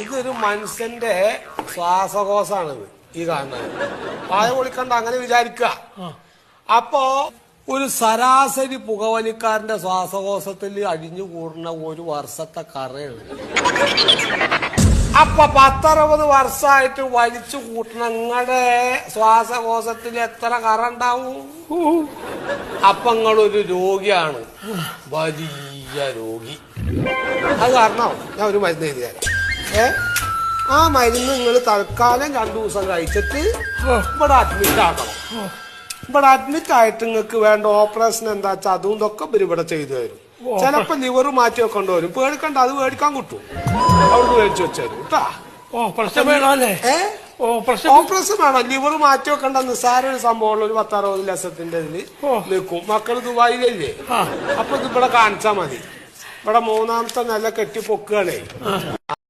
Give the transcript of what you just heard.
ഇതൊരു മനുഷ്യന്റെ ശ്വാസകോശാണിത് ഈ കാണുന്നത്. വായ പൊളിക്കണ്ട അങ്ങനെ വിചാരിക്കുക. അപ്പോ ഒരു ശരാശരി പുകവലിക്കാരന്റെ ശ്വാസകോശത്തിൽ അടിഞ്ഞു കൂടുന്ന ഒരു വർഷത്തെ കറയാണ്. അപ്പൊ 10-60 വർഷമായിട്ട് വലിച്ചു കൂട്ടണ നിങ്ങളുടെ ശ്വാസകോശത്തിൽ എത്ര കറ ഉണ്ടാവും? അപ്പൊ നിങ്ങളൊരു രോഗിയാണ്, വലിയ രോഗി. അത് കാരണം ഞാൻ ഒരു മരുന്ന് എഴുതി തരാം. ആ മരുന്ന് നിങ്ങൾ തൽക്കാലം 2 ദിവസം കഴിച്ചിട്ട് ഇവിടെ അഡ്മിറ്റ് ആക്കണം. ഇവിടെ അഡ്മിറ്റ് ആയിട്ട് നിങ്ങൾക്ക് വേണ്ട ഓപ്പറേഷൻ എന്താ വെച്ചാൽ അതും ഇതൊക്കെ ഇവിടെ ചെയ്തു തരും. ചിലപ്പോ ലിവർ മാറ്റി വെക്കേണ്ടി വരും. പേടിക്കണ്ട, അത് മേടിക്കാൻ കിട്ടും. അവിടുന്ന് മേടിച്ചു വെച്ചാലും കേട്ടാ. ഓപ്പറേഷൻ വേണം. ലിവർ മാറ്റി വെക്കേണ്ട നിസ്സാര ഒരു സംഭവമുള്ള ഒരു 10-60 ലക്ഷത്തിന്റെ ഇതില് നിൽക്കും. മക്കള് ദുബായിലല്ലേ, അപ്പൊ ഇത് ഇവിടെ കാണിച്ചാ മതി. ഇവിടെ 3ാമത്തെ നില കെട്ടി പൊക്കുകയാണേ.